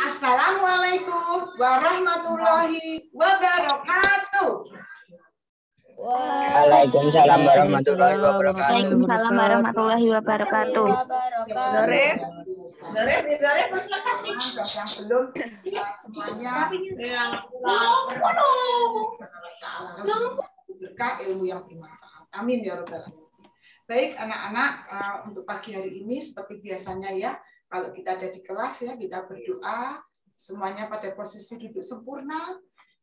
Assalamualaikum warahmatullahi wabarakatuh. Waalaikumsalam warahmatullahi wabarakatuh. Waalaikumsalam warahmatullahi wabarakatuh. Semuanya berkah ilmu yang bermanfaat. Amin ya rabbal alamin. Baik anak-anak, untuk pagi hari ini seperti biasanya ya, kalau kita ada di kelas ya, kita berdoa semuanya pada posisi duduk sempurna,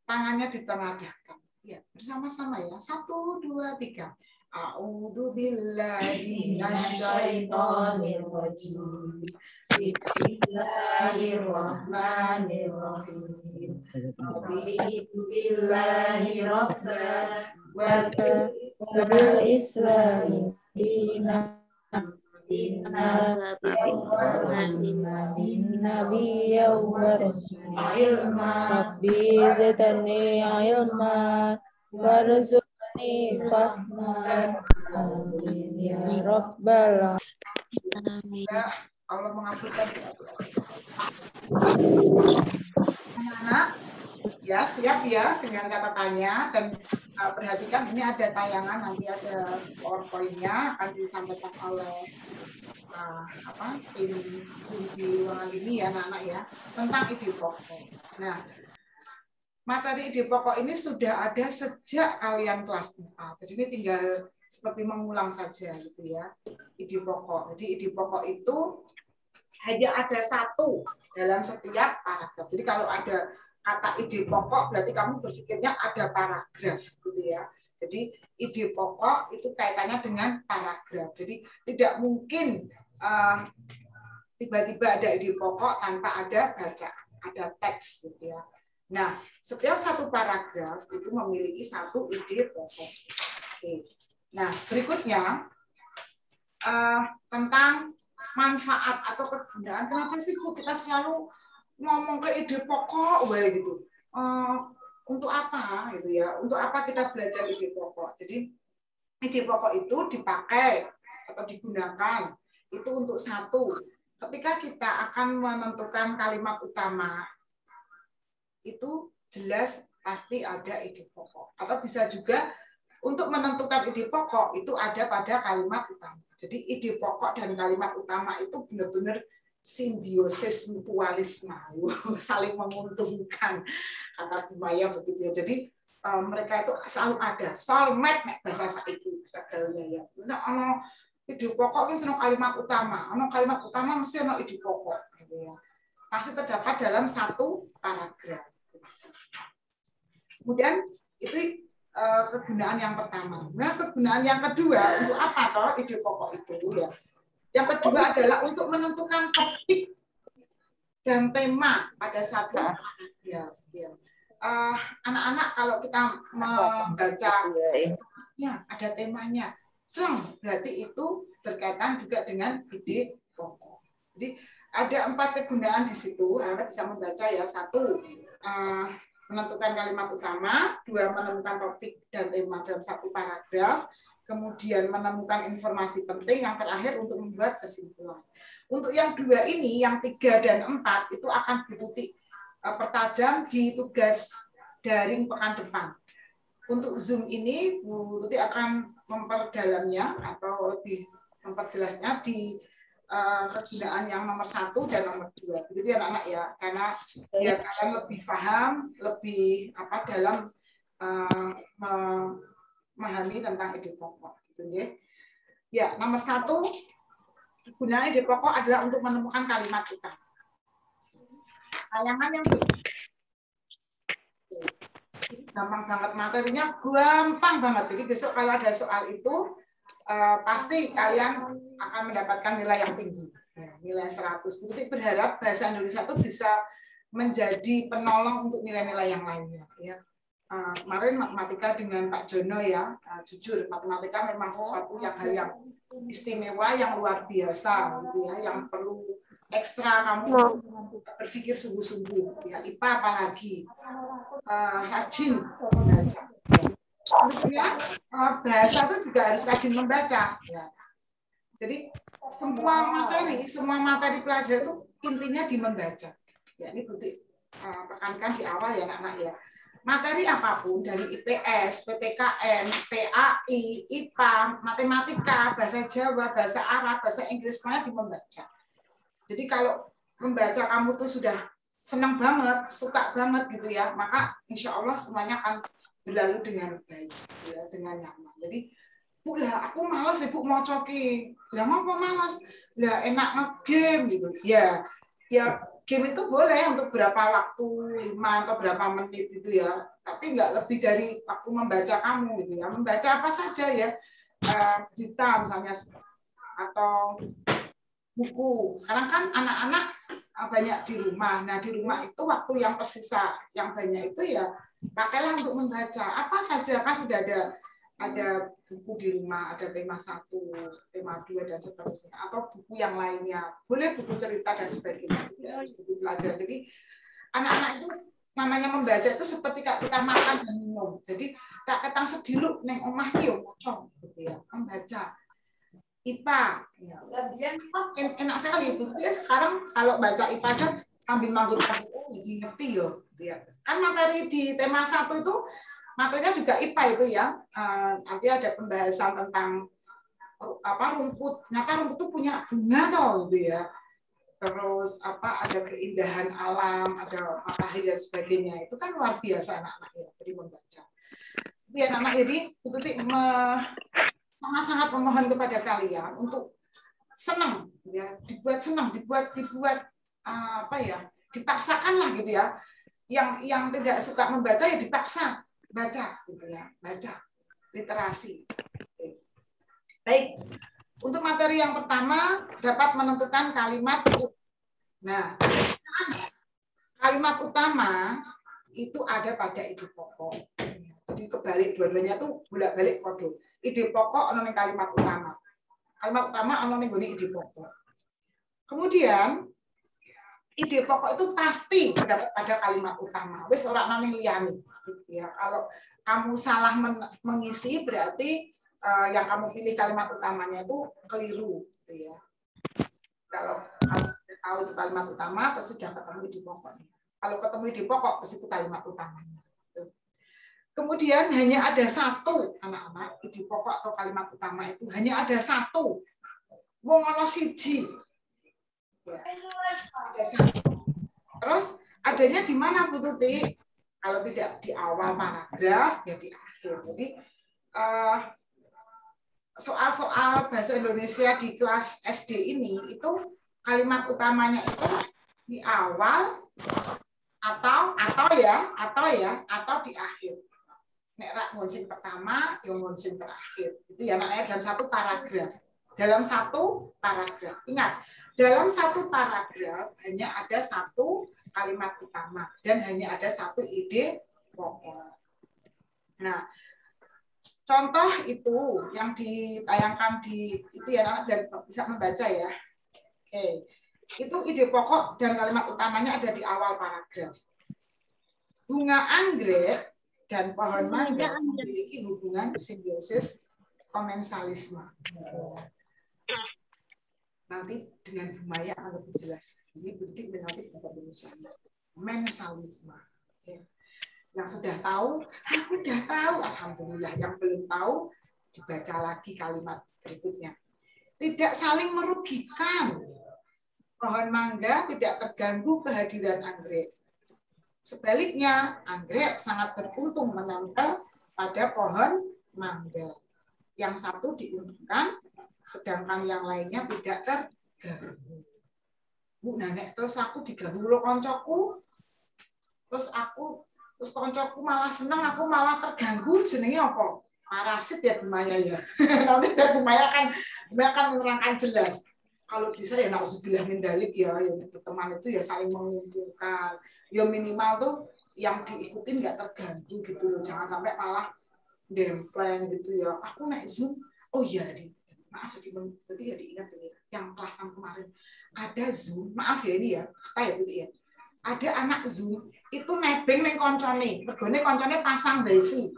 tangannya ditengadahkan. Ya, bersama-sama ya. 1, 2, 3. A'udzu billahi minasyaitonir rajim. Bismillahirrahmanirrahim. Raditu billahi rabban wa bil islami dinan. Inna nabiyya wa rasulillah rabbi zidni ilma warzuqni fahman amin ya rabbal alamin. Allah mengabulkan anak-anak ya, siap ya dengan catatannya dan perhatikan ini ada tayangan, nanti ada PowerPoint-nya akan disampaikan oleh tim di ruangan ini ya anak-anak ya, tentang ide pokok. Nah, materi ide pokok ini sudah ada sejak kalian kelas 4. Jadi ini tinggal seperti mengulang saja gitu ya, ide pokok. Jadi ide pokok itu hanya ada satu dalam setiap paragraf. Jadi kalau ada kata ide pokok berarti kamu berpikirnya ada paragraf gitu ya. Jadi ide pokok itu kaitannya dengan paragraf. Jadi tidak mungkin tiba-tiba ada ide pokok tanpa ada bacaan, ada teks gitu ya. Nah, setiap satu paragraf itu memiliki satu ide pokok. Oke. Nah, berikutnya tentang manfaat atau kegunaan. Kenapa sih Bu kita selalu ngomong ke ide pokok gitu? Untuk apa gitu ya? Untuk apa kita belajar ide pokok? Jadi ide pokok itu dipakai atau digunakan itu untuk satu. Ketika kita akan menentukan kalimat utama, itu jelas pasti ada ide pokok. Atau bisa juga untuk menentukan ide pokok itu ada pada kalimat utama. Jadi ide pokok dan kalimat utama itu benar-benar simbiosis mutualisme, saling menguntungkan kata Bumaya begitu ya. Jadi mereka itu selalu ada soulmate nek bahasa saiki bahasa gaulnya ya. Nek ana ide pokok itu ono kalimat utama, ono kalimat utama mesti ono ide pokok gitu ya. Pasti terdapat dalam satu paragraf. Kemudian itu kegunaan yang pertama. Nah, kegunaan yang kedua untuk apa toh ide pokok itu ya? Yang kedua adalah untuk menentukan topik dan tema pada satu paragraf. Ya. Anak-anak kalau kita membaca ya ada temanya, berarti itu berkaitan juga dengan ide pokok. Jadi ada 4 kegunaan di situ. Anda bisa membaca ya. 1, menentukan kalimat utama, 2, menemukan topik dan tema dalam satu paragraf, kemudian menemukan informasi penting, yang terakhir untuk membuat kesimpulan. Untuk yang 2 ini, yang 3 dan 4 itu akan ditutik pertajam di tugas daring pekan depan. Untuk Zoom ini, Bu Tuti akan memperdalamnya atau lebih memperjelasnya di kegunaan yang nomor 1 dan nomor 2. Begitu ya anak-anak ya, karena biar kalian lebih paham, lebih dalam memahami tentang ide pokok. Gitu ya. Ya, nomor 1 kegunaan ide pokok adalah untuk menemukan kalimat utama. Tayangan yang gampang banget, materinya gampang banget. Jadi besok kalau ada soal itu pasti kalian akan mendapatkan nilai yang tinggi, nilai 100. Jadi berharap bahasa Indonesia itu bisa menjadi penolong untuk nilai-nilai yang lainnya. Ya. Kemarin matematika dengan Pak Jono ya, jujur matematika memang sesuatu hal yang istimewa, yang luar biasa, gitu ya, yang perlu ekstra kamu berpikir sungguh-sungguh. Ya, IPA apalagi rajin membaca. Tentunya bahasa itu juga harus rajin membaca. Ya. Jadi semua materi pelajaran itu intinya di membaca. Ya, ini Butik tekankan di awal ya anak-anak ya. Materi apapun dari IPS, PPKN, PAI, IPA, matematika, bahasa Jawa, bahasa Arab, bahasa Inggris, semuanya di membaca. Jadi kalau membaca kamu tuh sudah senang banget, suka banget gitu ya, maka insya Allah semuanya akan berlalu dengan baik, ya, dengan nyaman. Jadi, Bu lah, aku malas Ibu mau coki. Lah mau malas? Lah enak nge-game gitu. Ya game itu boleh untuk berapa waktu, 5 atau berapa menit itu ya, tapi nggak lebih dari waktu membaca kamu gitu ya. Membaca apa saja ya, berita misalnya atau buku. Sekarang kan anak-anak banyak di rumah. Nah di rumah itu waktu yang tersisa yang banyak itu ya pakailah untuk membaca. Apa saja kan sudah ada buku di rumah, ada tema 1, tema 2 dan seterusnya, atau buku yang lainnya. Boleh buku cerita dan sebagainya, tidak harus buku pelajaran. Jadi anak-anak itu namanya membaca itu seperti kita makan dan minum. Jadi tak ketang sediluk neng omah yo mocong gitu ya, membaca. IPA, ya. Enak sekali itu. Ya, sekarang kalau baca IPA aja sambil manggut-manggut jadi ngerti ya. Kan materi di tema 1 itu materinya juga IPA itu ya. Nanti ada pembahasan tentang rumput. Ternyata rumput itu punya bunga toh gitu ya. Terus ada keindahan alam, ada matahari dan sebagainya. Itu kan luar biasa anak-anak ya, jadi membaca. Jadi anak-anak jadi sangat memohon kepada kalian untuk senang ya, dibuat dipaksakanlah gitu ya. Yang tidak suka membaca ya dipaksa baca gitu ya, baca literasi. Baik, untuk materi yang pertama dapat menentukan kalimat. Nah, kalimat utama itu ada pada ide pokok. Jadi kebalik dua-duanya tuh bolak-balik kode. Ide pokok ono ning kalimat utama. Kalimat utama ono ning gone ide pokok. Kemudian ide pokok itu pasti terdapat pada kalimat utama. Wis ora ono ning liyane. Gitu ya. Kalau kamu salah mengisi berarti yang kamu pilih kalimat utamanya itu keliru gitu ya. Kalau kamu sudah tahu itu kalimat utama pasti sudah ketemu ide pokoknya. Kalau ketemu ide pokok pasti itu kalimat utamanya. Kemudian hanya ada satu anak-anak ide pokok atau kalimat utama itu hanya ada satu. Wong ana siji. Ya, ada satu. Terus adanya di mana Bu Tuti? Kalau tidak di awal paragraf ya di akhir. Jadi soal-soal bahasa Indonesia di kelas SD ini itu kalimat utamanya itu di awal atau di akhir. Nek rak ngonsin pertama, yang ngonsin terakhir. Itu ya maknanya dalam satu paragraf. Dalam satu paragraf. Ingat, dalam satu paragraf hanya ada satu kalimat utama dan hanya ada satu ide pokok. Nah, contoh itu yang ditayangkan itu ya dan bisa membaca ya. Oke. Itu ide pokok dan kalimat utamanya ada di awal paragraf. Bunga anggrek dan pohon mangga memiliki hubungan simbiosis komensalisme. Nanti dengan Bu Maya akan lebih jelas. Ini penting mengerti bahasa Indonesia. Mensalisme. Yang sudah tahu, aku sudah tahu. Alhamdulillah. Yang belum tahu, dibaca lagi kalimat berikutnya. Tidak saling merugikan. Pohon mangga tidak terganggu kehadiran anggrek. Sebaliknya, anggrek sangat beruntung menempel pada pohon mangga. Yang satu diuntungkan, sedangkan yang lainnya tidak terganggu. Bu, nenek terus aku diganggu lo koncoku, terus koncoku malah seneng, aku malah terganggu, jenenge apa? Parasit ya Bu Maya ya. Nanti Bu Maya akan menerangkan jelas. Kalau bisa ya nauzubillah min dzalik ya, yang berteman itu ya saling menguntungkan. Ya minimal tuh yang diikutin nggak terganggu gitu loh. Jangan sampai malah dempleng gitu ya. Aku naik Zoom, oh iya maaf jadi berarti ya diingat ini yang kelas 6 kemarin ada Zoom, maaf ya ini ya, supaya gitu ya. Ada anak Zoom itu nebeng neng koncone, mergone koncone pasang wifi.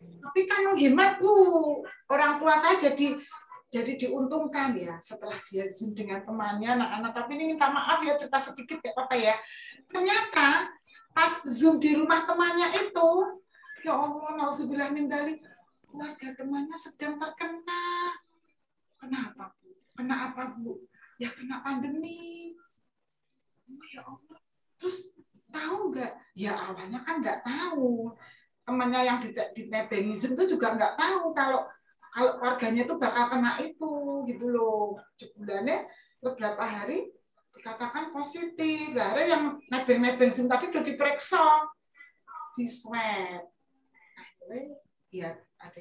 Tapi kan menghemat orang tua saya jadi jadi diuntungkan ya setelah dia Zoom dengan temannya anak-anak. Tapi ini minta maaf ya, cerita sedikit ya Papa ya. Ternyata pas Zoom di rumah temannya itu, ya Allah, nauzubillah min dzalik, keluarga temannya sedang terkena. Kenapa Bu? Kena apa Bu? Ya kena pandemi. Oh, ya Allah. Terus tahu nggak? Ya awalnya kan nggak tahu. Temannya yang dinebengi Zoom itu juga nggak tahu kalau keluarganya itu bakal kena itu gitu loh. Sebulannya beberapa hari dikatakan positif. Akhirnya yang nebeng Zoom tadi udah diperiksa, di swab. Akhirnya ya ada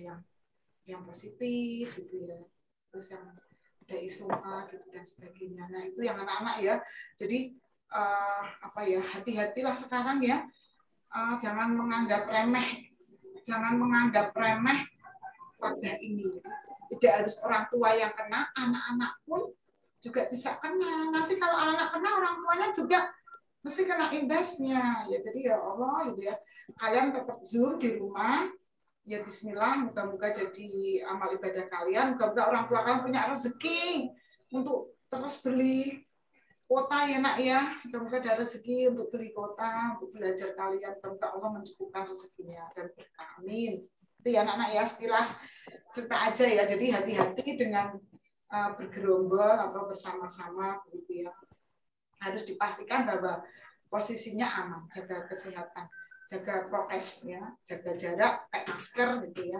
yang positif gitu ya. Terus yang ada isoman gitu dan sebagainya. Nah itu yang anak-anak ya. Jadi apa ya, hati-hatilah sekarang ya. Jangan menganggap remeh wabah ini. Tidak harus orang tua yang kena, anak-anak pun juga bisa kena. Nanti kalau anak-anak kena, orang tuanya juga mesti kena imbasnya. Ya jadi ya Allah gitu ya. Kalian tetap Zoom di rumah. Ya bismillah, moga-moga jadi amal ibadah kalian. Moga-moga orang tua kalian punya rezeki untuk terus beli kota ya nak ya. Moga-moga ada rezeki untuk beli kota, untuk belajar kalian. Moga Allah mencukupkan rezekinya dan berkah. Amin. Itu ya anak-anak ya, sekilas cerita aja ya. Jadi hati-hati dengan bergerombol atau bersama-sama begitu ya. Harus dipastikan bahwa posisinya aman, jaga kesehatan, jaga prokes ya, jaga jarak, pakai masker gitu ya,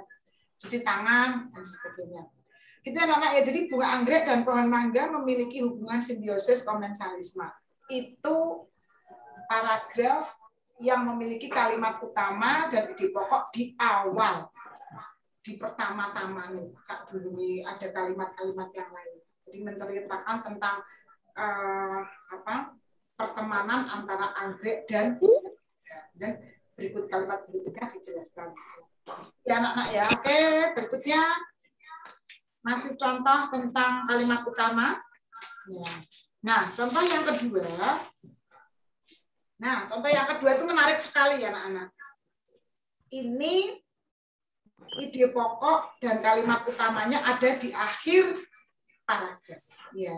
cuci tangan dan sebagainya. Itu anak-anak ya. Jadi bunga anggrek dan pohon mangga memiliki hubungan simbiosis komensalisme. Itu paragraf yang memiliki kalimat utama dan ide pokok di awal, di pertama-tama nih. Dulu ada kalimat-kalimat yang lain. Jadi menceritakan tentang pertemanan antara anggrek dan berikut kalimat berikutnya dijelaskan. Ya anak-anak ya. Oke, berikutnya masih contoh tentang kalimat utama. Ya. Nah, contoh yang kedua. Nah, contoh yang kedua itu menarik sekali ya anak-anak. Ini ide pokok dan kalimat utamanya ada di akhir paragraf. Ya.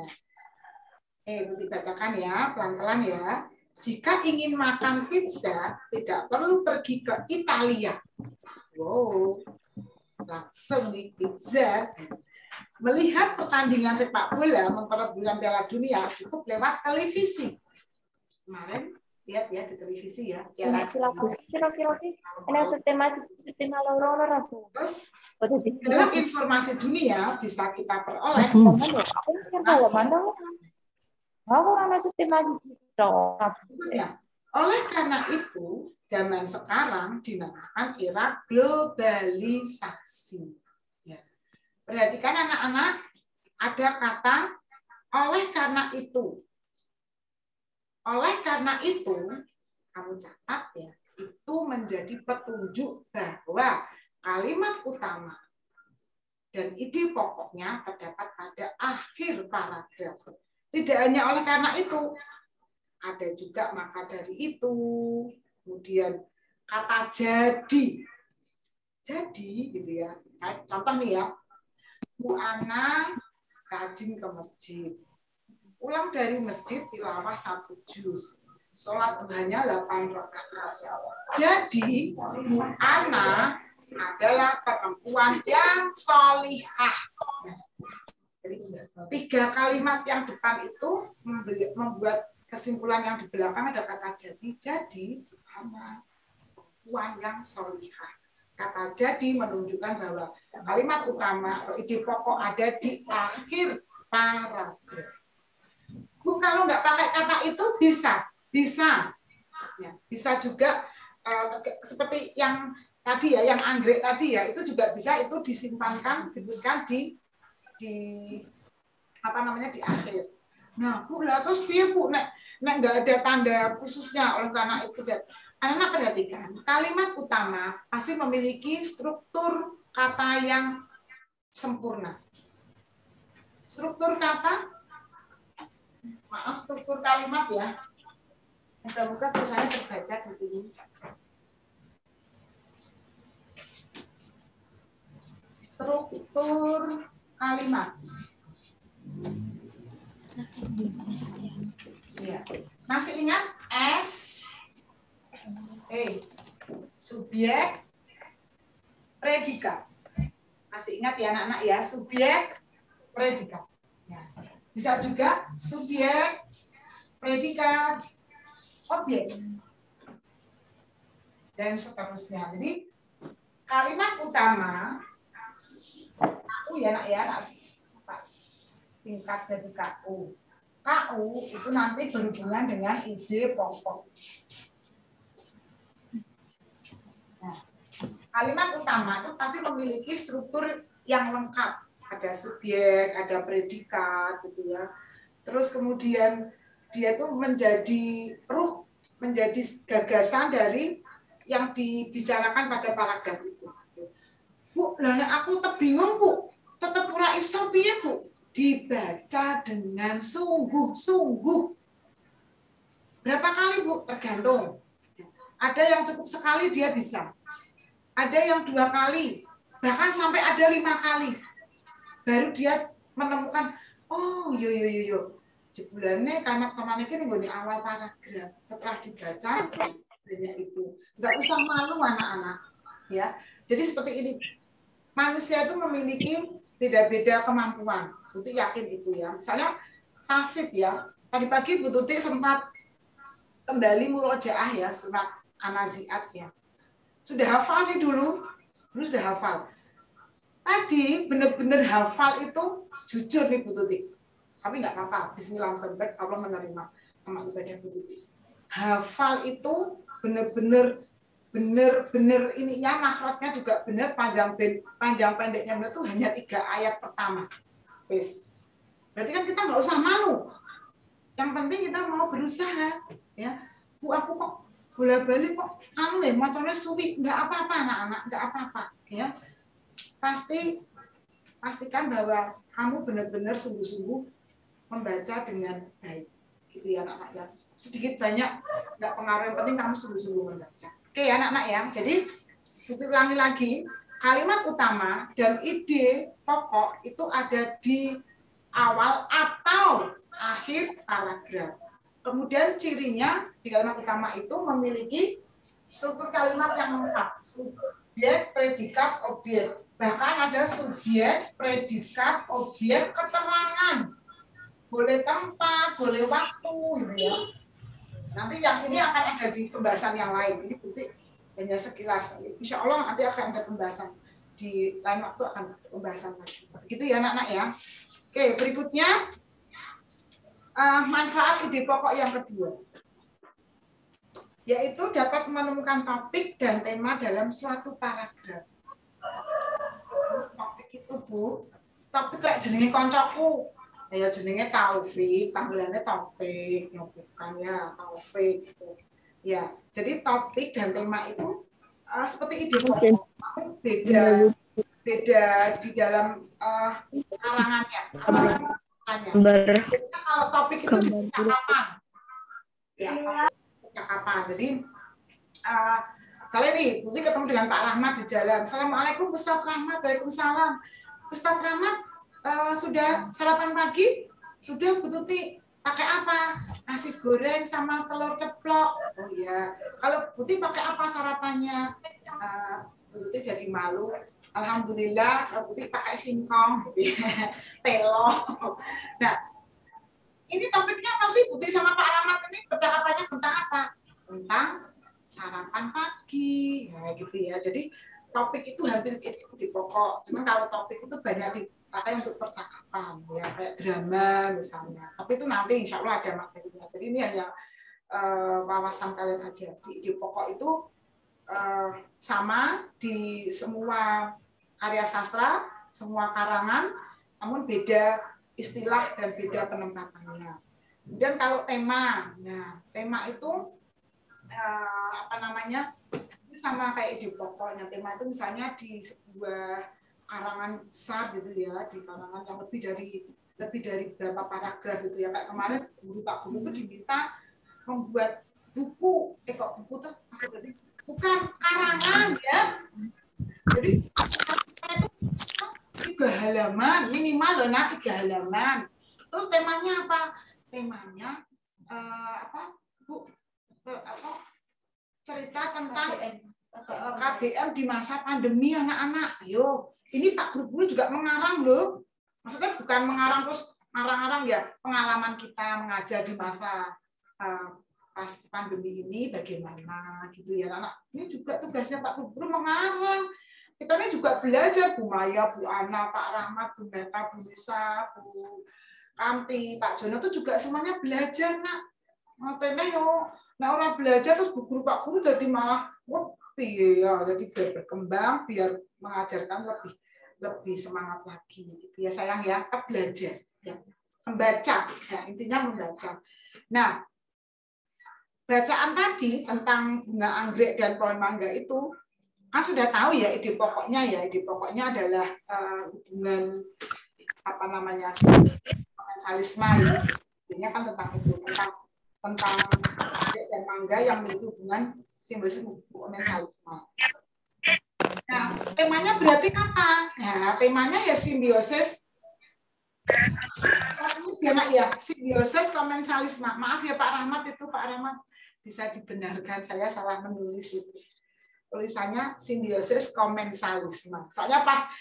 Dibacakan ya, pelan-pelan ya. Jika ingin makan pizza, tidak perlu pergi ke Italia. Wow, langsung nih pizza. Melihat pertandingan sepak bola memperebutkan Piala Dunia cukup lewat televisi. Kemarin lihat ya di televisi ya. Kira-kira Terus dalam informasi dunia bisa kita peroleh. Oleh karena itu, zaman sekarang dinamakan era globalisasi. Ya. Perhatikan anak-anak, ada kata oleh karena itu. Oleh karena itu, kamu catat ya, itu menjadi petunjuk bahwa kalimat utama dan ide pokoknya terdapat pada akhir paragraf. Tidak hanya oleh karena itu, ada juga maka dari itu, kemudian kata jadi. Jadi gitu ya. Contoh nih ya. Bu Ana rajin ke masjid. Pulang dari masjid tilawah 1 juz. Sholat duhanya 8 rakaat. Jadi Bu Ana adalah perempuan yang sholihah. Jadi 3 kalimat yang depan itu membuat kesimpulan yang di belakang ada kata jadi. Jadi Bu Ana perempuan yang sholihah. Kata jadi menunjukkan bahwa kalimat utama atau ide pokok ada di akhir paragraf. Bu, kalau nggak pakai kata itu bisa, ya, bisa juga seperti yang tadi ya, yang anggrek tadi ya, itu juga bisa itu disimpankan, dituliskan di apa namanya di akhir. Nah, Bu, lah terus piye Bu, nek nggak ada tanda khususnya oleh karena itu. Anak-anak perhatikan, kalimat utama pasti memiliki struktur kata yang sempurna. Struktur kata, maaf, struktur kalimat ya. Moga-moga tulisannya terbaca di sini. Struktur kalimat. Ya. Masih ingat subjek, predikat. Masih ingat ya anak-anak ya, subjek, predikat. Ya. Bisa juga subjek, predikat, objek. Dan seterusnya. Jadi kalimat utama KU ya nak ya, singkat dari KU. KU itu nanti berhubungan dengan ide pokok. Nah, kalimat utama itu pasti memiliki struktur yang lengkap. Ada subjek, ada predikat, gitu ya. Terus kemudian dia itu menjadi menjadi gagasan dari yang dibicarakan pada paragraf itu. Bu, lah aku bingung Bu, tetap ora iso piye Bu? Dibaca dengan sungguh-sungguh. Berapa kali Bu? Tergantung. Ada yang cukup sekali dia bisa. Ada yang 2 kali. Bahkan sampai ada 5 kali. Baru dia menemukan, oh yo. Jebulannya kalimat-kalimat ini di awal paragraf. Setelah dibaca, banyak itu. Nggak usah malu anak-anak. Ya. Jadi seperti ini. Manusia itu memiliki beda-beda kemampuan. Tuti yakin itu ya. Misalnya tahfidz ya. Tadi pagi Bu Tuti sempat kembali murojaah ya, surat An-Nazi'at ya. Sudah hafal sih dulu sudah hafal. Tadi benar-benar hafal itu jujur nih Bu Tuti. Tapi nggak apa-apa. Bismillahirrahmanirrahim. Allah menerima amal ibadah Bu Tuti. Hafal itu benar-benar ininya makhrajnya juga benar, panjang pendeknya benar tuh hanya 3 ayat pertama. Wis. Berarti kan kita nggak usah malu. Yang penting kita mau berusaha ya. Bu aku kok bola-balik kok macamnya suwi, nggak apa-apa anak-anak, nggak apa-apa ya. Pastikan bahwa kamu benar-benar sungguh-sungguh membaca dengan baik gitu ya anak-anak ya. Sedikit banyak nggak pengaruh, yang penting kamu sungguh-sungguh membaca. Oke ya anak-anak ya. Jadi kita ulangi lagi, kalimat utama dan ide pokok itu ada di awal atau akhir paragraf. Kemudian cirinya di kalimat utama itu memiliki struktur kalimat yang lengkap. Subjek, predikat, objek. Bahkan ada subjek, predikat, objek, keterangan. Boleh tempat, boleh waktu, gitu ya. Nanti yang ini akan ada di pembahasan yang lain. Ini bukti hanya sekilas. Insya Allah nanti akan ada pembahasan. Di lain waktu akan ada pembahasan lagi. Begitu ya anak-anak ya. Oke, berikutnya. Manfaat ide pokok yang kedua, yaitu dapat menemukan topik dan tema dalam suatu paragraf. Topik itu Bu, topik kayak jenenge koncoku, ya jenenge Taufik, panggilannya topik, ya bukan ya Taufik. Ya, jadi topik dan tema itu seperti ide pokok, beda di dalam karangannya. Kalau topik itu percakapan, ya percakapan. Jadi, misalnya nih, Putri ketemu dengan Pak Rahmat di jalan. Assalamualaikum Ustadz Rahmat, waalaikumsalam. Ustadz Rahmat sudah sarapan pagi? Sudah Bu Tuti. Pakai apa? Nasi goreng sama telur ceplok. Oh iya. Kalau Putri pakai apa sarapannya? Bu Tuti jadi malu. Alhamdulillah, Putih pakai singkong, telo. Nah, ini topiknya masih Putih sama Pak Rahmat ini percakapannya tentang apa? Tentang sarapan pagi, ya gitu ya. Jadi topik itu hampir di pokok. Cuman kalau topik itu banyak dipakai untuk percakapan, ya kayak drama misalnya. Tapi itu nanti insya Allah ada materinya. Jadi ini hanya wawasan kalian aja. Di pokok itu sama di semua karya sastra, semua karangan, namun beda istilah dan beda penempatannya. Kemudian kalau tema, nah tema itu ini sama kayak di pokoknya. Tema itu misalnya di sebuah karangan besar gitu ya, di karangan yang lebih dari berapa paragraf gitu ya. Kayak kemarin Pak Guru itu diminta membuat buku, kok buku tuh maksudnya bukan karangan ya. Jadi 3 halaman minimal loh nak, 3 halaman. Terus temanya apa? Temanya apa Bu? Cerita tentang KBM di masa pandemi anak-anak. Ayo, ini Pak Guru juga mengarang loh. Maksudnya bukan mengarang terus ngarang-ngarang ya, pengalaman kita mengajar di masa pas pandemi ini bagaimana gitu ya anak. Ini juga tugasnya Pak Guru mengarang. Kita ini juga belajar, Bu Maya, Bu Ana, Pak Rahmat, Bu Neta, Bu Nisa, Bu Kamti, Pak Jono itu juga semuanya belajar nak. Matanya yo, nah orang belajar terus Bu Guru Pak Guru jadi malah ya, jadi biar berkembang, biar mengajarkan lebih semangat lagi. Gitu ya sayang ya, tetap belajar, ya. Membaca, ya, intinya membaca. Nah, bacaan tadi tentang bunga anggrek dan pohon mangga itu kan sudah tahu ya ide pokoknya ya. Ide pokoknya adalah hubungan apa namanya komensalisme ya. Intinya kan tentang itu, tentang anggrek dan mangga yang memiliki hubungan simbiosis komensalisme. Nah, temanya berarti apa? Nah, temanya ya simbiosis. Ya, simbiosis komensalisme. Maaf ya Pak Rahmat, itu Pak Rahmat bisa dibenarkan, saya salah menulis itu. Tulisannya simbiosis komensalisme. Soalnya pas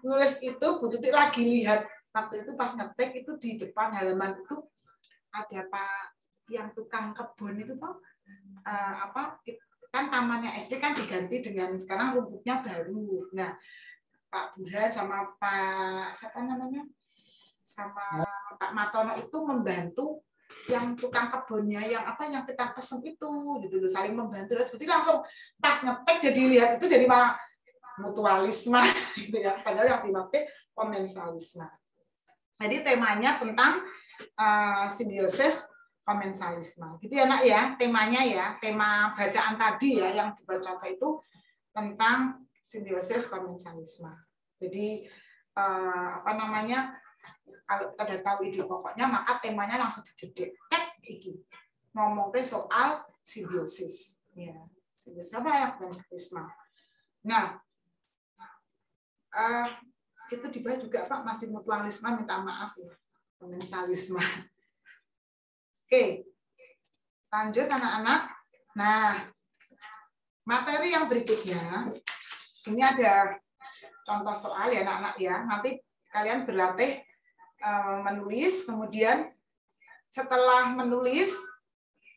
nulis itu Bu Tuti lagi lihat waktu itu pas ngetik itu di depan halaman itu ada Pak yang tukang kebun itu tuh apa kan tamannya SD kan diganti dengan sekarang rumputnya baru. Nah, Pak Burhan sama Pak siapa namanya? Sama Pak Matono itu membantu yang tukang kebunnya yang apa yang kita pesen itu gitu loh, saling membantu. Terus berarti langsung pas ngetek jadi lihat itu jadi malah mutualisme gitu ya. Padahal yang dimaksud komensalisme. Jadi temanya tentang simbiosis komensalisme. Gitu ya Nak ya, temanya ya, tema bacaan tadi ya yang dibaca itu tentang simbiosis komensalisme. Jadi apa namanya? Kalau kita sudah tahu ide pokoknya, maka temanya langsung dijedek. Ngomongin soal simbiosis. Ya, simbiosis apa ya? Komensalisme. Nah, itu dibahas juga Pak, masih mutualisme, minta maaf ya. Komensalisme. Oke, lanjut anak-anak. Nah, materi yang berikutnya, ini ada contoh soal ya anak-anak ya. Nanti kalian berlatih menulis, kemudian setelah menulis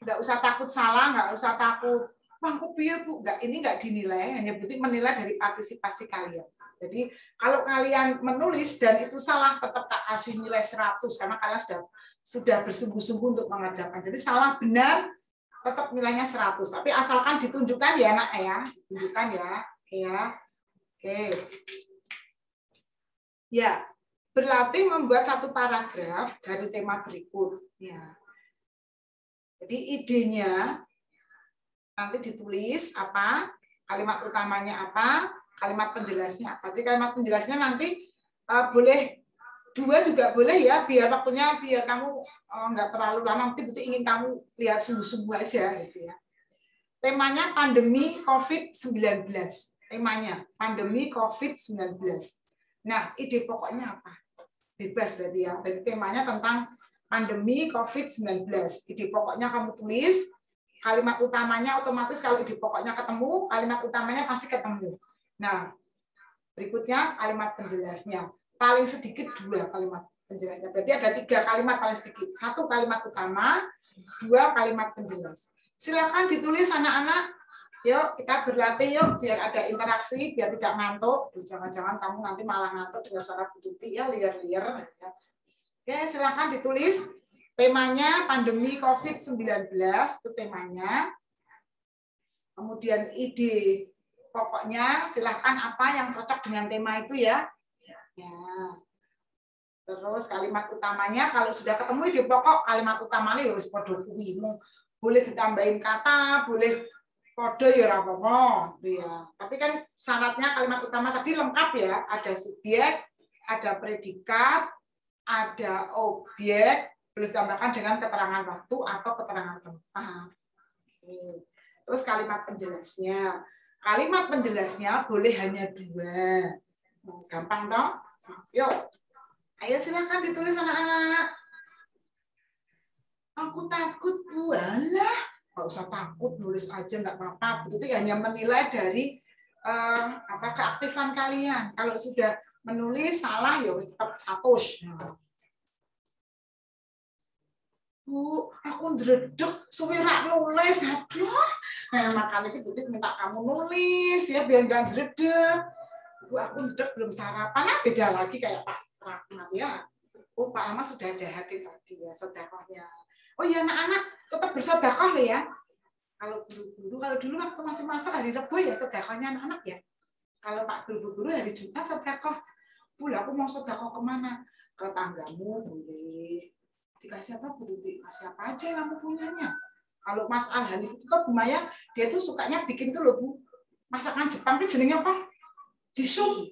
nggak usah takut salah, nggak usah takut bang kok piye Bu, ini nggak dinilai, hanya berarti menilai dari partisipasi kalian. Jadi kalau kalian menulis dan itu salah tetap tak kasih nilai 100 karena kalian sudah bersungguh-sungguh untuk mengajarkan. Jadi salah benar tetap nilainya 100, tapi asalkan ditunjukkan ya Nak ya, tunjukkan ya. Oke. Ya. Berlatih membuat satu paragraf dari tema berikut. Ya. Jadi idenya nanti ditulis apa, kalimat utamanya apa, kalimat penjelasnya apa. Jadi kalimat penjelasnya nanti boleh 2 juga boleh ya, biar waktunya biar kamu nggak terlalu lama. Nanti betul ingin kamu lihat sungguh-sungguh aja gitu ya. Temanya pandemi COVID-19. Temanya pandemi COVID-19. Nah, ide pokoknya apa? Bebas berarti ya. Jadi temanya tentang pandemi COVID-19. Ide pokoknya kamu tulis, kalimat utamanya otomatis kalau ide pokoknya ketemu, kalimat utamanya pasti ketemu. Nah, berikutnya kalimat penjelasnya. Paling sedikit 2 kalimat penjelasnya. Berarti ada 3 kalimat paling sedikit. 1 kalimat utama, 2 kalimat penjelas. Silakan ditulis anak-anak. Yuk kita berlatih yuk biar ada interaksi, biar tidak ngantuk. Jangan-jangan kamu nanti malah ngantuk dengan suara Bu Tuti ya, liar-liar. Oke, silakan ditulis temanya pandemi COVID-19 itu temanya. Kemudian ide pokoknya silakan apa yang cocok dengan tema itu ya. Ya. Terus kalimat utamanya kalau sudah ketemu ide pokok, kalimat utamanya harus podo kuwi. Boleh ditambahin kata, boleh kode ya apa-apa gitu ya. Tapi kan syaratnya kalimat utama tadi lengkap ya, ada subjek, ada predikat, ada objek, boleh ditambahkan dengan keterangan waktu atau keterangan tempat. Terus kalimat penjelasnya. Kalimat penjelasnya boleh hanya 2. Gampang toh? Yuk, ayo silakan ditulis anak-anak. Aku takut, Bu. Alah, nggak usah takut, nulis aja nggak apa-apa. Itu hanya menilai dari keaktifan kalian. Kalau sudah menulis salah ya tetap 100. Bu, aku ndredeg suwira nulis. Aduh. Nah, makanya itu Butik minta kamu nulis ya biar nggak ndredeg. Bu, aku ndredeg belum sarapan. Nah, beda lagi kayak Pak Rahmat ya. Oh, Pak Rahmat sudah ada hati tadi ya, sedekahnya. Oh iya, anak-anak tetap bersedekah loh ya. Kalau guru-guru, kalau dulu waktu masih masak hari Rebo ya sedekahnya anak-anak ya. Kalau Pak guru-guru hari Jumat sedekah. Bu, aku mau sedekah kemana? Ke tanggamu boleh. Dikasih apa, Bu? Dikasih apa aja yang kamu punyanya. Kalau Mas Alhani itu kan Bu Maya, dia tuh sukanya bikin tuh loh, Bu. Masakan Jepang itu jenengnya apa? Dimsum.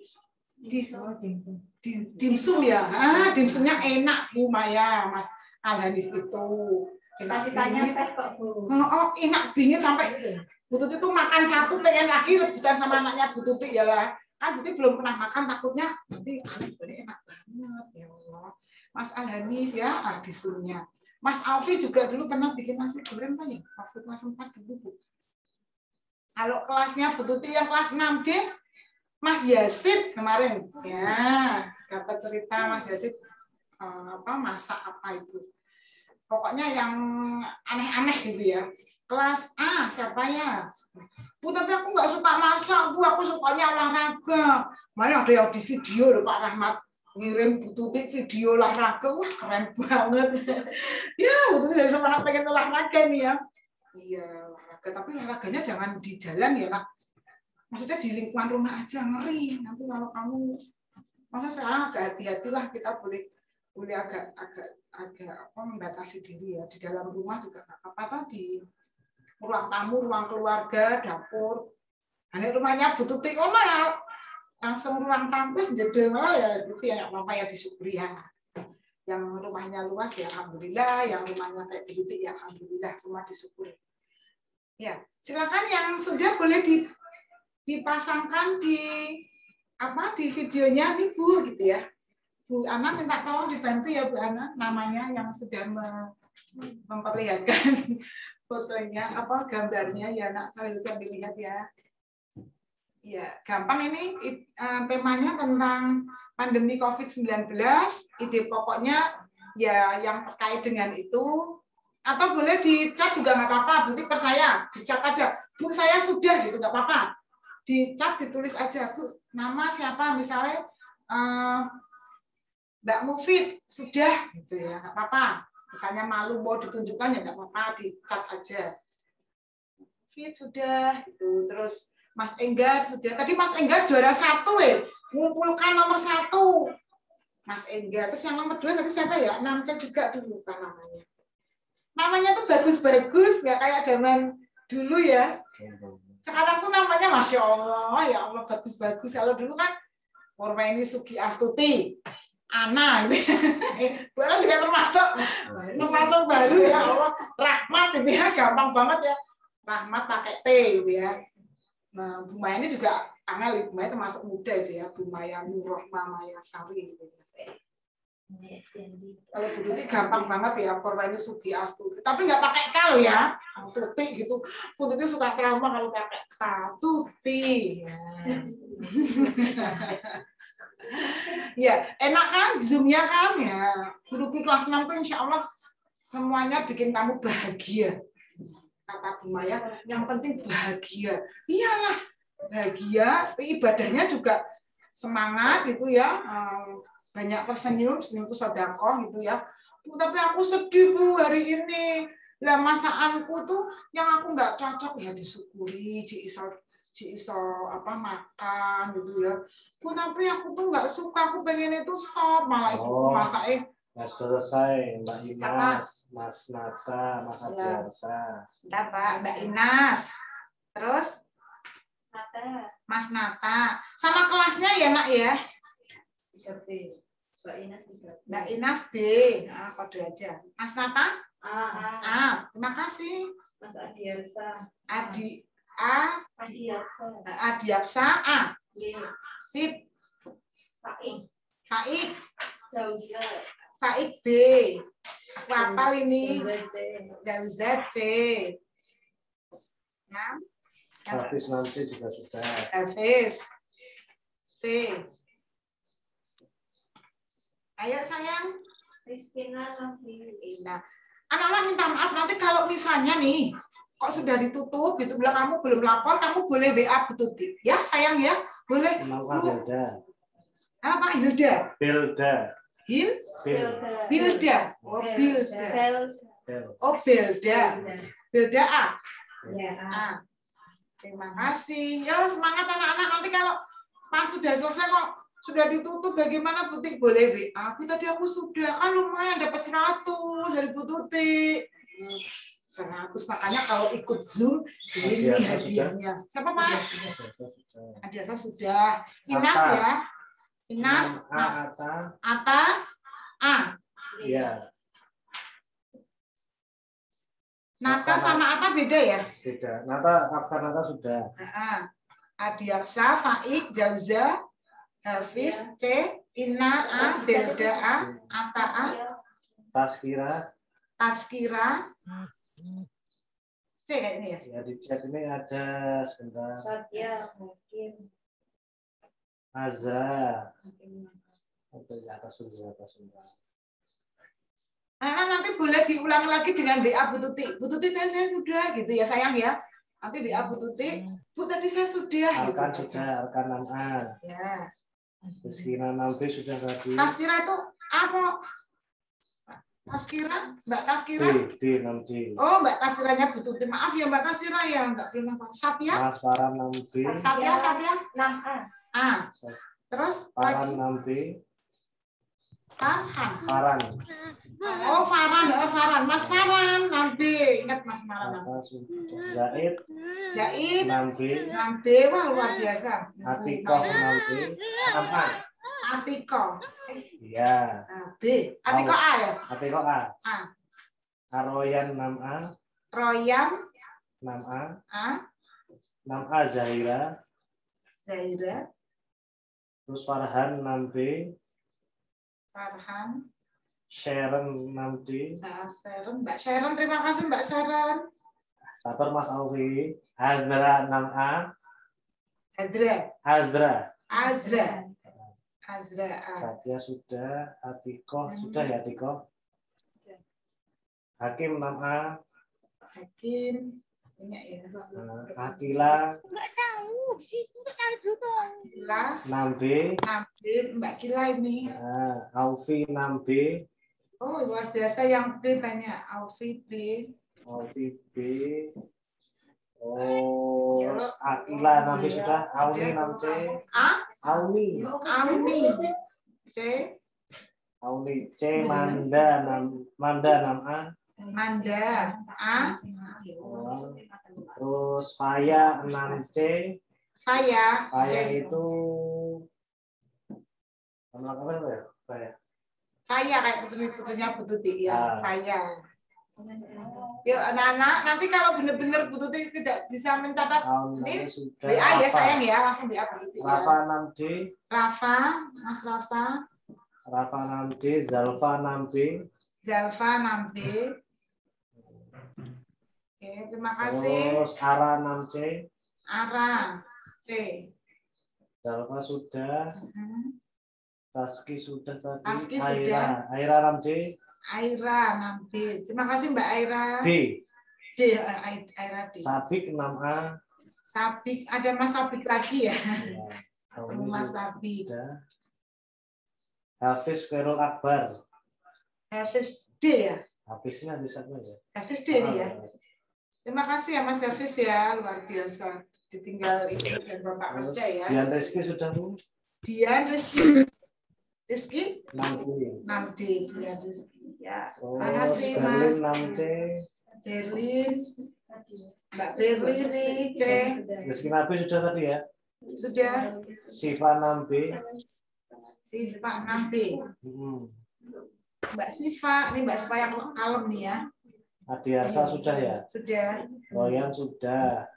Dimsum ya. Dimsumnya enak Bu Maya, Mas Alhanis itu. Cita-citanya set kok, Bu. Oh, enak bingit sampai Bu Tuti tuh makan satu pengen lagi rebutan sama anaknya Bu Tuti ya lah. Kan Bu Tuti belum pernah makan, takutnya nanti anak ini enak banget ya Allah. Mas Alhanif ya, disumnya. Mas Alfi juga dulu pernah bikin nasi goreng Pak ya, waktu kelas 4 dulu Bu. Kalau kelasnya Bu Tuti yang kelas 6D, Mas Yasid kemarin ya dapat cerita Mas Yasid masak apa itu. Pokoknya yang aneh-aneh gitu ya. Kelas A siapa ya? Bu, tapi aku nggak suka masak, Bu. Aku sukanya olahraga. Mana ada yang di video loh Pak Rahmat. Ngirim Bu Tuti video olahraga. Wah, keren banget. Ya, Bu Tuti dari semangat pengen olahraga nih ya. Iya, olahraga. Tapi olahraganya jangan di jalan ya, Nak. Maksudnya di lingkungan rumah aja, ngeri. Nanti kalau kamu... Maksudnya sekarang agak hati-hatilah, kita boleh agak membatasi diri ya. Di dalam rumah juga nggak apa-apa, di ruang tamu, ruang keluarga, dapur. Nah, rumahnya Bu Tuti ya langsung ruang tamu jadi ya seperti ya apa ya disyukuri ya. Yang rumahnya luas ya alhamdulillah, yang rumahnya kayak Bu Tuti ya alhamdulillah, semua disyukuri. Ya, silakan yang sudah boleh dipasangkan di videonya nih Bu gitu ya. Bu Ana minta tolong dibantu ya Bu Ana, namanya yang sudah memperlihatkan fotonya gambarnya ya Nak, saya bisa dilihat ya. Ya, gampang ini temanya tentang pandemi COVID-19, ide pokoknya ya yang terkait dengan itu. Atau boleh dicat juga nggak apa-apa, Bu percaya, dicat aja. Bu saya sudah gitu nggak apa-apa. Dicat ditulis aja Bu, nama siapa misalnya Mbak Mufid sudah gitu ya nggak apa-apa. Misalnya malu mau ditunjukkan ya nggak apa-apa, dicat aja. Mufid sudah gitu. Terus Mas Enggar sudah. Tadi Mas Enggar juara 1 ngumpulkan nomor 1. Mas Enggar. Terus yang nomor 2 tadi siapa ya? Namca juga dulu kan namanya. Namanya tuh bagus-bagus, nggak kayak zaman dulu ya. Sekarang tuh namanya Masya Allah, ya Allah bagus-bagus. Kalau dulu kan Warmaini Suki Astuti, Ana, gitu. Bu Ana juga termasuk baru ya Allah. Rahmat itu ya, gampang banget ya. Rahmat pakai T gitu ya. Nah, Bu Maya ini juga angel, Bu Maya termasuk muda itu ya. Bu Maya Nurrohma Maya Sari gitu. Kalau Bu Tuti gampang banget ya, Warmaini Suki Astuti. Tapi nggak pakai K loh ya. Tuti gitu. Bu Tuti suka trauma kalau pakai K. Tuti. Ya, enak kan Zoom-nya kan ya. Guru kelas 6 tuh insya Allah semuanya bikin kamu bahagia. Kata Bu Maya, yang penting bahagia. Iyalah, bahagia, ibadahnya juga semangat gitu ya. Banyak tersenyum, senyum itu sedekah gitu ya. Bu, tapi aku sedih Bu hari ini. Lah masakanku tuh yang aku nggak cocok ya disyukuri, ci iso makan gitu ya. Bu, tapi aku tuh nggak suka, aku pengen itu sop, malah ibu masak sudah selesai, Mbak Inas, Mas Nata, Mas Adiarsa. Bentar Pak, Mbak Inas. Terus Mas Nata. Sama kelasnya ya Nak ya? 3B. Mbak Inas B. Nah, kode aja. Mas Nata? A. Terima kasih. Mas Adiarsa. Adiaksa A. Y. Sip. Faik. Jauza. Faik B. Aku hafal ini. Jauza C. Ya. Hafiz nanti juga sudah. Hafiz C. Ayo sayang. Rizkina nanti. Nah, anak-anak minta maaf nanti kalau misalnya nih kok sudah ditutup gitu bilang kamu belum lapor, kamu boleh WA Bu Tuti ya sayang ya, boleh. Nama Hilda. Apa Hilda? Hilda. Bilda. Oh Bilda. Oh Bilda. Bilda A. Ya. Ah. Terima kasih. Ya semangat anak-anak, nanti kalau pas sudah selesai kok sudah ditutup bagaimana butik boleh WA. Tadi aku sudah kan lumayan dapat 100 dari Bu Tuti. 100 makanya kalau ikut Zoom ini hadiahnya. Siapa Pak? Adiasa sudah. Inas ya. Inas. Ata. A. Iya. Nata sama Ata beda ya? Beda. Nata sudah. Adiaksa, Faik, Jauza, Hafiz, C, Ina, A, Belda, A, Ata, A, Taskira, C kayaknya ya? Ya di chat ini ada sebentar. Satya mungkin. Azza. Oke, atas sudah. Nanti boleh diulang lagi dengan WA Bu Tuti. Bu Tuti saya sudah gitu ya sayang ya. Nanti WA Bu Tuti. Bu tadi saya sudah. Arkan gitu. sudah, Arkan 6A. Ya. Rizkina 6B sudah tadi. Taskira itu apa? Taskira? Mbak Taskira? D 6D. Oh Mbak Taskiranya Bu Tuti. Maaf ya Mbak Taskira ya. Mbak belum hafal. Satya? Mas Farhan 6B. Satya. 6A. A. Terus Farhan lagi 6B. Farhan. Oh Farhan. Mas Farhan 6B. Ingat Mas Farhan. Zaid 6B. 6B. Wah luar biasa. Atikoh 6B. Atikoh. Iya. B. Atikoh A ya? Atikoh A. A. Aroyan 6A. Royam 6A. A. 6A Zahira. Zahira. Terus Farhan 6B. Farhan. Sharon 6D. Mbak Sharon, terima kasih Mbak Sharon. Sabar Mas Aufi. Azra 6A. Azra. Satya sudah. Atikoh sudah ya Atikoh. Hakim 6A. Hakim. Banyak ya. Akila. Enggak tahu, situ enggak tahu tuh. Kila. 6B. Mbak Kila ini. Aufi 6B. Oh luar biasa yang B banyak. Aufi B. Aufi B. Oh, Akila 6B sudah. Auni 6C. Auni. C. Auni C. Manda 6A. Manda A. Terus Faya 6C. Faya itu nama apa ya? Faya kayak putri-putrinya Bu Tuti ya. Ah. Faya. Yuk anak-anak, nanti kalau benar-benar Bu Tuti tidak bisa mencatat ini WA ya sayang ya, langsung WA Bu Tuti ya. Rafa 6D. Mas Rafa 6D, Zalfa 6B. Zalfa 6B. Oke, terima kasih. Terus Ara 6C. Ara C. Zalfa sudah. Taski sudah tadi. Taski sudah. Aira 6D. Aira 6B. Terima kasih Mbak Aira. D. Aira D. Sabik 6A. Sabik, ada Mas Sabik lagi ya. Mas Sudah. Sabik. Hafiz Khairul Akbar. Hafiz D ya. Hafiznya di sana ya. Hafiz D ini ya. Terima kasih ya Mas Hafiz ya, luar biasa. Ditinggal itu dan Bapak kerja ya. Dian Rizky sudah Bu? Dian Rizky 6D. Dian Rizky ya. Terus Terima kasih Mas. Berlin 6C. Berlin, Mbak Berlin nih C. Rizky Nabi sudah tadi ya. Sudah. Siva 6B. Siva 6B. Mbak Siva, ini Mbak Siva yang kalem nih ya. Adiarsa sudah ya. Sudah. Royan sudah.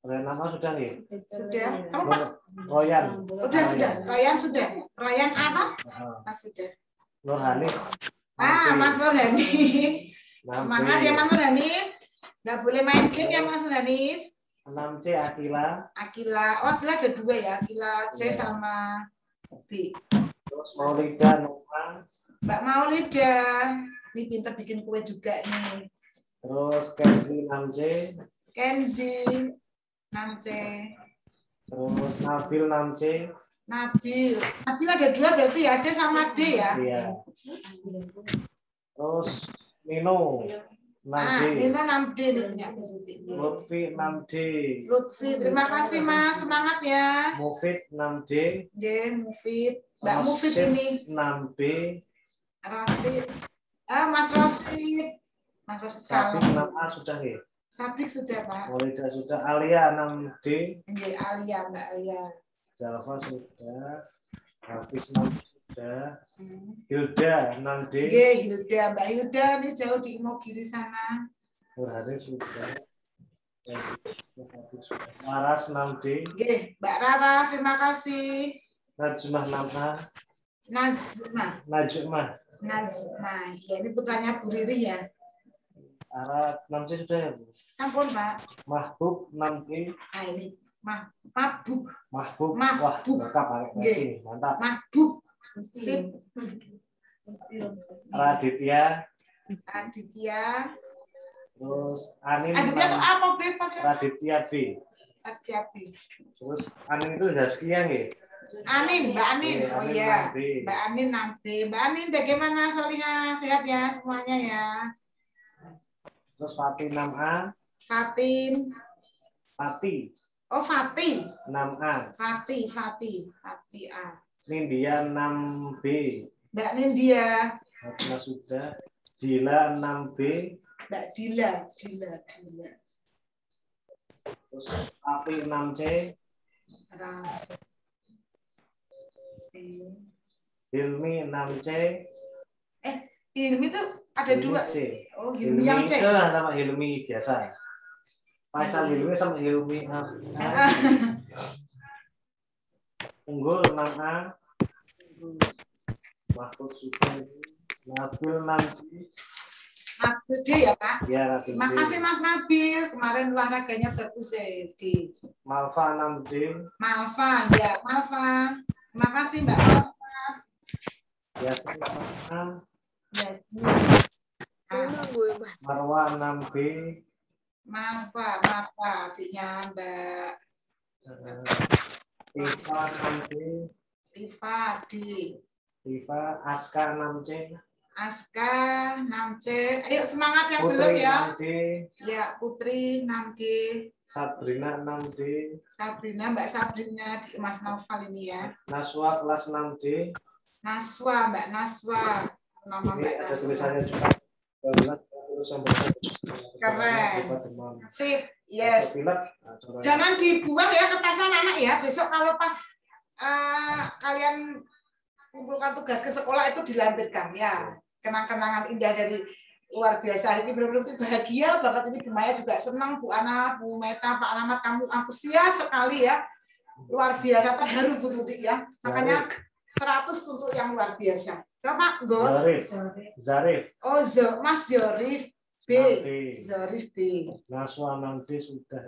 Royan 6A sudah nih. Sudah. Apa, Pak? Royan. Sudah. Ryan sudah. Ryan apa? Sudah. Nur Hanif. Mas Nur Hanif. 6B. Semangat ya Mas Nur Hanif. Nggak boleh main game ya Mas Nur Hanif. 6C Akila. Akila. Oh, Akila ada 2 ya. Akila C sama B. Terus Maulida Nova. Mbak Maulida. Ini pintar bikin kue juga ini. Terus Kenzi 6C. Kenzi 6C. Terus Nabil 6C. Nabil ada 2 berarti ya, C sama D ya. Iya. Terus Nino 6D. Nino 6D nih punya. Lutfi 6D. Lutfi, terima kasih Mas, semangat ya. Mufid 6D. J, Mufid. Mbak Mufid ini. 6B. Rasid. Mas Rasid. Mas Rasid salam. Sabik 6A sudah ya? Sabik sudah Pak. Maulida sudah. Alia 6D. Alia, Mbak Alia. Zalfa sudah. Hafiz 6 sudah. Hilda 6D. Hilda, Mbak Hilda nih jauh di Imogiri sana. Nurhani sudah. Laras 6D. Mbak Rara, terima kasih. Najmah 6A. Najmah. Ya ini putranya Bu Riri ya. Ara 6C sudah ya Bu? Sampun Pak. Mahbub 6D. Ini Mahbub. Mahbub. Wah, lengkap pakai sini. Mantap. Mahbub. Sip. Raditya. Terus Anin. Aditya itu apa B? Raditya B. Raditya B. Terus Anin itu Zaskia ya? Anin, Mbak Anin. Anin Oh iya. 6B. Mbak Anin 6B. Mbak Anin bagaimana Solihah? Sehat ya semuanya ya. Terus Fatih 6A. Fatin. Fatih. Oh Fatih. 6A. Fatih A. Nindya 6B. Mbak Nindya. Fatma sudah. Dila 6B. Mbak Dila. Terus Api 6C. Hilmi 6C. Hilmi itu ada 2. C. Oh, Hilmi yang C. Itu nama Hilmi biasa. Pasal Hilmi sama Hilmi A. Unggul 6A. Mahfud sudah. Nabil 6C. Nabil D ya Pak? Ya, Nabil D. Terima kasih Mas Nabil. Kemarin olahraganya bagus ya D. Malva 6D. Malva ya, Malva. Terima kasih Mbak Malva. Yasmin 6A. Yasmin. Marwa 6B. Malva, adiknya Mbak Tifa 6D. Tifa D. Tifa Aska 6C. Aska 6C. Ayo semangat yang Putri belum ya. 6D. Ya, Putri 6D. Sabrina 6D. Sabrina, Mbak Sabrina di Mas Noval ini ya. Naswa kelas 6D. Naswa, Mbak Naswa. Nama Ini Mbak ada Naswa. tulisannya juga. 12 Keren. demam. Sip, yes. Pilek, nah, coba. Jangan dibuang ya kertasan anak ya. Besok kalau pas kalian kumpulkan tugas ke sekolah itu dilampirkan ya. Kenang-kenangan indah dari luar biasa. Hari ini benar-benar bahagia banget. Ini Bu Maya juga senang, Bu Ana, Bu Meta, Pak Rahmat, kamu antusias sekali ya. Luar biasa, terharu Bu Tuti ya. Makanya 100 untuk yang luar biasa. Coba Go. Zarif. Oh, Mas Zorif B. Zorif B. Naswa 6D sudah.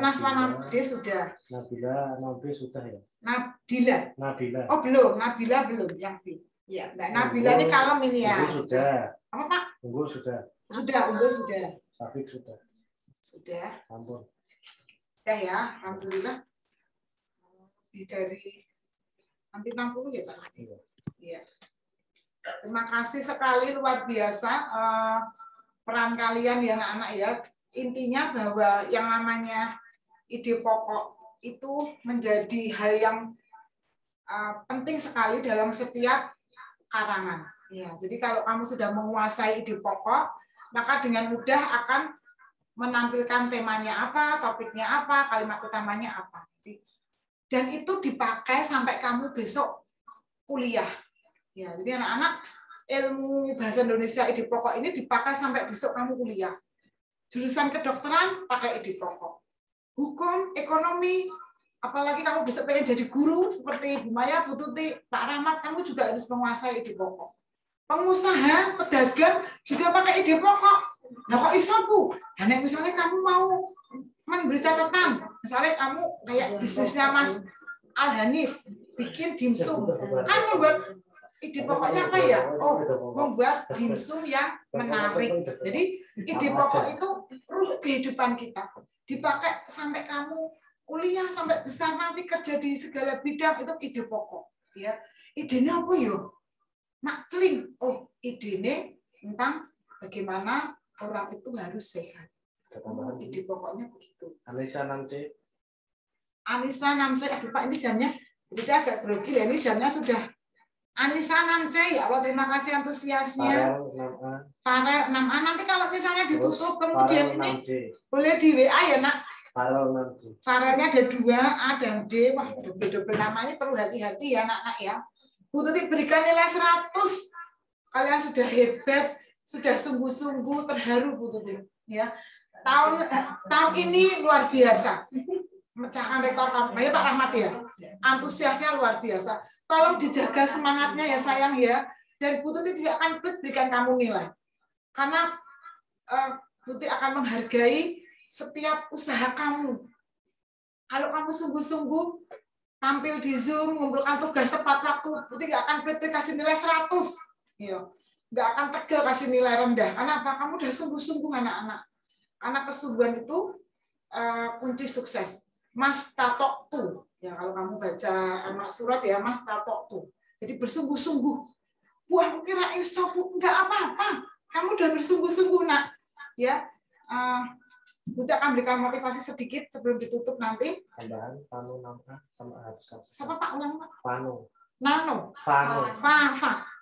Naswa 6D sudah. Nabila 6B sudah ya. Nabila. Oh belum, Nabila belum yang B. Ya, Mbak Nabila ini kalem ini ya. Unggul sudah. Apa Pak? Unggul sudah. Unggul sudah. Sabik sudah. Sudah. Ampun. Sudah ya, alhamdulillah. Lebih dari hampir 60 ya Pak. Iya. Terima kasih sekali luar biasa peran kalian ya anak-anak ya. Intinya bahwa yang namanya ide pokok itu menjadi hal yang penting sekali dalam setiap karangan. Ya, jadi kalau kamu sudah menguasai ide pokok, maka dengan mudah akan menampilkan temanya apa, topiknya apa, kalimat utamanya apa. Dan itu dipakai sampai kamu besok kuliah. Ya, jadi anak-anak ilmu bahasa Indonesia ide pokok ini dipakai sampai besok kamu kuliah. Jurusan kedokteran pakai ide pokok. hukum, ekonomi, apalagi kamu bisa pengen jadi guru seperti Bu Maya, Bu Tuti, Pak Rahmat, kamu juga harus menguasai ide pokok. Pengusaha, pedagang juga pakai ide pokok. Nah kok iso Bu? Nah, misalnya kamu mau memberi catatan, misalnya kamu kayak bisnisnya Mas Al-Hanif, bikin dimsum, kan membuat ide pokoknya apa ya? Oh, membuat dimsum yang menarik. Jadi ide pokok itu ruh kehidupan kita. Dipakai sampai kamu kuliah sampai besar nanti kerja di segala bidang itu ide pokok. Ya, idenya apa yo? Mak celing. Oh, idenya tentang bagaimana orang itu harus sehat. Oh, ide pokoknya begitu. Anissa 6C. Anissa 6C. Aduh Pak, ini jamnya kita agak grogi ya. Ini jamnya sudah. Anissa 6C, ya Allah terima kasih antusiasnya. Farel 6A. Nanti kalau misalnya ditutup kemudian ini boleh di WA ya nak. Farelnya ada 2, A dan D. Wah, double-double namanya perlu hati-hati ya anak-anak ya. Bu Tuti berikan nilai 100. Kalian sudah hebat, sudah sungguh-sungguh terharu Bu Tuti. Ya. Tahun ini luar biasa. Mecahkan rekor tahun. Ya Pak Rahmat ya. Antusiasnya luar biasa. Tolong dijaga semangatnya ya sayang ya. Dan Bu Tuti tidak akan pelit berikan kamu nilai. Karena Bu Tuti akan menghargai setiap usaha kamu. Kalau kamu sungguh-sungguh tampil di Zoom, mengumpulkan tugas tepat waktu, Bu Tuti nggak akan pelit kasih nilai 100. Ya. Nggak akan tegal kasih nilai rendah. Karena apa? Kamu udah sungguh-sungguh anak-anak. Karena kesungguhan itu kunci sukses. Mas tatok tuh. Ya, kalau kamu baca anak surat ya Mas tatok tuh. Jadi bersungguh-sungguh. Wah, kira iso Bu, enggak apa-apa. Kamu udah bersungguh-sungguh nak. Ya. Butuh akan berikan motivasi sedikit sebelum ditutup nanti. Tambahan Panu 6A sama Hafsah. Siapa Pak ulang Pak? Panu. Nano. Fano.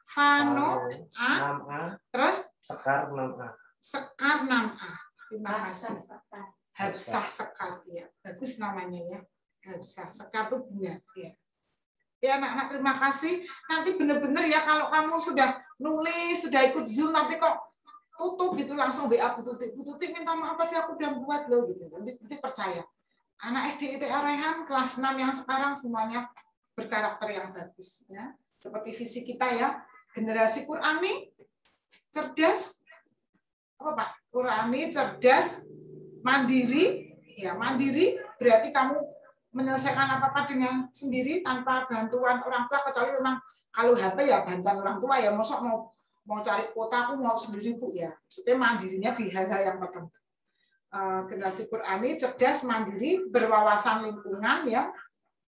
Fano A. 6A. Terus Sekar 6A. Sekar 6A. Terima kasih. Sekar. Hafsah Sekar ya. Bagus namanya ya. Hafsah Sekar itu bunga ya. Ya anak-anak terima kasih. Nanti benar-benar ya kalau kamu sudah nulis, sudah ikut Zoom tapi kok tutup gitu langsung WA Bu Tuti. Bu Tuti minta maaf tapi aku udah buat loh gitu. Nanti percaya. Anak SD ITA Rehan kelas 6 yang sekarang semuanya berkarakter yang bagus ya. Seperti visi kita ya. Generasi Qurani cerdas apa Pak? Qurani cerdas, mandiri, ya mandiri berarti kamu menyelesaikan apa-apa dengan sendiri tanpa bantuan orang tua kecuali memang kalau HP ya bantuan orang tua ya mosok mau cari kuota aku mau sendiri Bu ya. Maksudnya mandirinya di hal-hal yang tertentu. Generasi Qurani cerdas, mandiri, berwawasan lingkungan ya.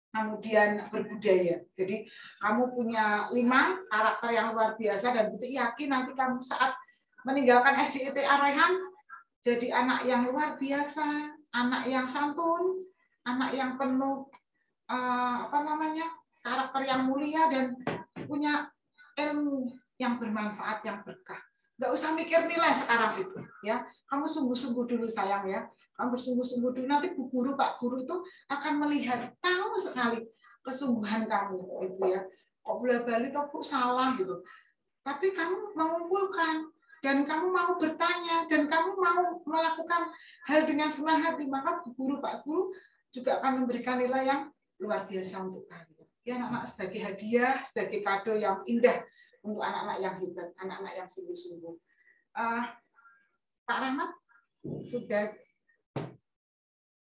Kemudian berbudaya. Jadi kamu punya 5 karakter yang luar biasa dan betul yakin nanti kamu saat meninggalkan SD ITA Rehan jadi anak yang luar biasa, anak yang santun, anak yang penuh karakter yang mulia dan punya ilmu yang bermanfaat, yang berkah. Nggak usah mikir nilai sekarang itu, ya. Kamu sungguh-sungguh dulu sayang ya. Kamu bersungguh-sungguh dulu. Nanti Bu Guru, Pak Guru itu akan melihat, tahu sekali kesungguhan kamu, gitu ya. Kok bola-balik, kok Bu salah gitu. Tapi kamu mengumpulkan dan kamu mau bertanya dan kamu mau melakukan hal dengan senang hati, maka Bu Guru, Pak Guru juga akan memberikan nilai yang luar biasa untuk kalian. Ya anak-anak sebagai hadiah, sebagai kado yang indah untuk anak-anak yang hebat, anak-anak yang sungguh-sungguh. Pak Rahmat, sudah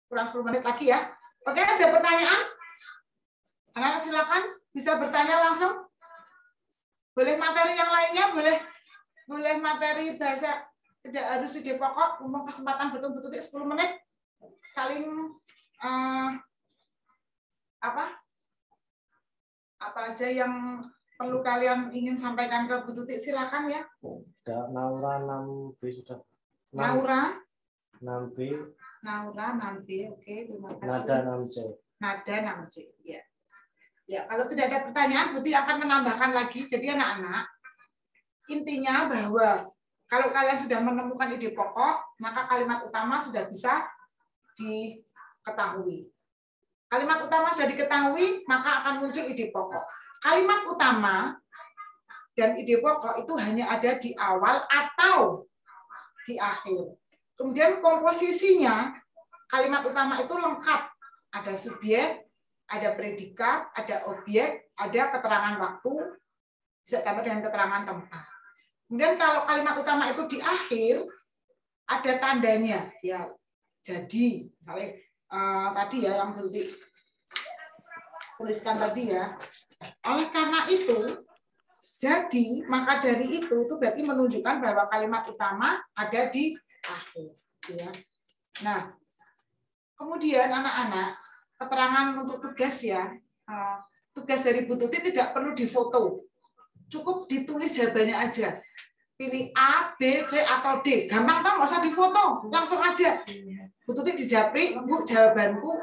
kurang 10 menit lagi ya. Oke, ada pertanyaan? Anak-anak silakan bisa bertanya langsung. Boleh materi yang lainnya, boleh materi bahasa, tidak harus ide pokok, umum kesempatan betul-betul 10 menit. Saling apa aja yang perlu kalian ingin sampaikan ke Bu Tuti, silakan ya. Naura 6B sudah. Naura 6B. Naura 6B, oke, terima kasih. Nada 6C. Nada 6C, ya. Ya, kalau tidak ada pertanyaan, Bu Tuti akan menambahkan lagi. Jadi anak-anak, intinya bahwa kalau kalian sudah menemukan ide pokok, maka kalimat utama sudah bisa diketahui. Kalimat utama sudah diketahui, maka akan muncul ide pokok. Kalimat utama dan ide pokok itu hanya ada di awal atau di akhir. Kemudian komposisinya, kalimat utama itu lengkap. Ada subjek, ada predikat, ada objek, ada keterangan waktu, bisa tambah dengan keterangan tempat. Kemudian kalau kalimat utama itu di akhir, ada tandanya. Ya, jadi, misalnya tadi ya yang berarti tuliskan tadi ya. Oleh karena itu, jadi maka dari itu berarti menunjukkan bahwa kalimat utama ada di akhir. Ya. Nah, kemudian anak-anak, keterangan untuk tugas ya. Tugas dari Bu Tuti tidak perlu difoto. Cukup ditulis jawabannya aja. Pilih A, B, C, atau D. Gampang tau, nggak usah difoto. Langsung aja. Bu Tuti dijapri, Bu, jawabanku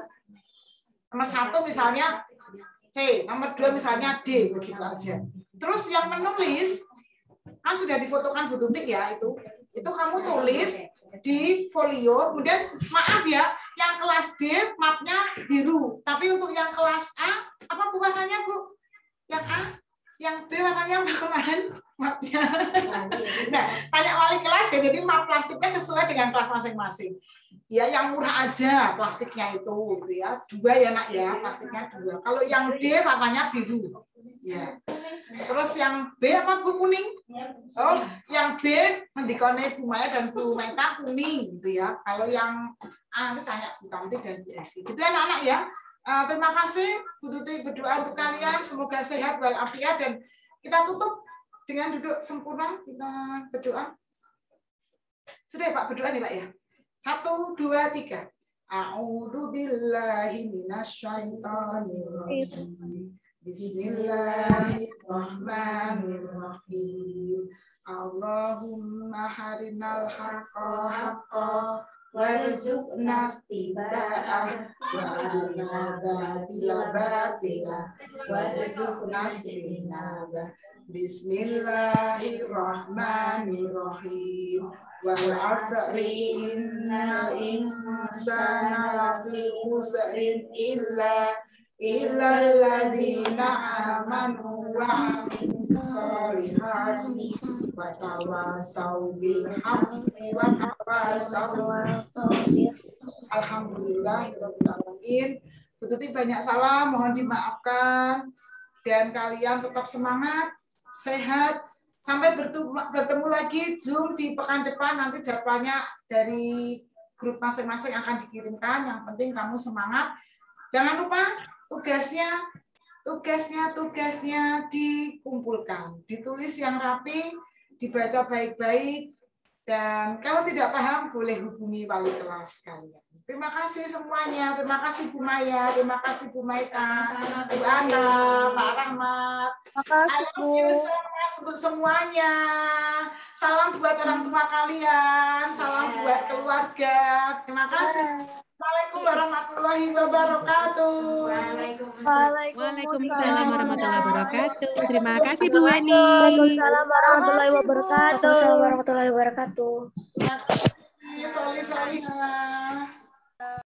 nomor 1 misalnya C, nomor 2 misalnya D, begitu aja. Terus yang menulis, kan sudah difotokan Bu Tuti ya, itu kamu tulis di folio, kemudian maaf ya, yang kelas D mapnya biru, tapi untuk yang kelas A, apa Bu warnanya Bu? Yang A? Yang B warnanya apa kemarin? Mapnya. Nah, tanya wali kelas ya, jadi map plastiknya sesuai dengan kelas masing-masing. Ya, yang murah aja plastiknya itu, gitu ya. 2 ya nak ya, plastiknya 2. Kalau yang D warnanya biru. Ya. Terus yang B apa Bu kuning? Oh, yang B mendikone Bu Maya dan Bu Meta kuning, gitu ya. Kalau yang A itu tanya Bu Kamti dan Bu Esi. Gitu ya anak-anak ya. Terima kasih Bu Tuti, berdoa untuk kalian semoga sehat walafiat dan kita tutup dengan duduk sempurna, kita berdoa. Sudah ya Pak, berdoa nih Pak ya. 1, 2, 3. A'udzu billahi minasyaitonir rajim. Bismillahirrahmanirrahim. Allahumma harinal haqqa haqqa warzuqna ittiba'ah wa arinal batila batila warzuqna ijtinabah. Bismillahirrahmanirrahim. Wal 'asri innal insana lafi khusrin illa alladzina amanu wa 'amilus solihati wa tawasaw bil haqqi wa tawasaw bis sabr. Alhamdulillahirabbil alamin. Bu Tuti banyak salah, mohon dimaafkan dan kalian tetap semangat, sehat. Sampai bertemu lagi Zoom di pekan depan, nanti jadwalnya dari grup masing-masing akan dikirimkan. Yang penting kamu semangat. Jangan lupa tugasnya dikumpulkan, ditulis yang rapi, dibaca baik-baik, dan kalau tidak paham boleh hubungi wali kelas kalian. Terima kasih semuanya, terima kasih Bu Maya, terima kasih Bu Maita, Bu Ana, Pak Rahmat. Terima kasih Bu. Untuk semuanya. Salam buat orang tua kalian, salam buat keluarga. Terima kasih. Assalamualaikum warahmatullahi wabarakatuh. Waalaikumsalam warahmatullahi wabarakatuh. Terima kasih Bu Weni. Waalaikumsalam warahmatullahi wabarakatuh. Waalaikumsalam warahmatullahi wabarakatuh. Soli-solihah.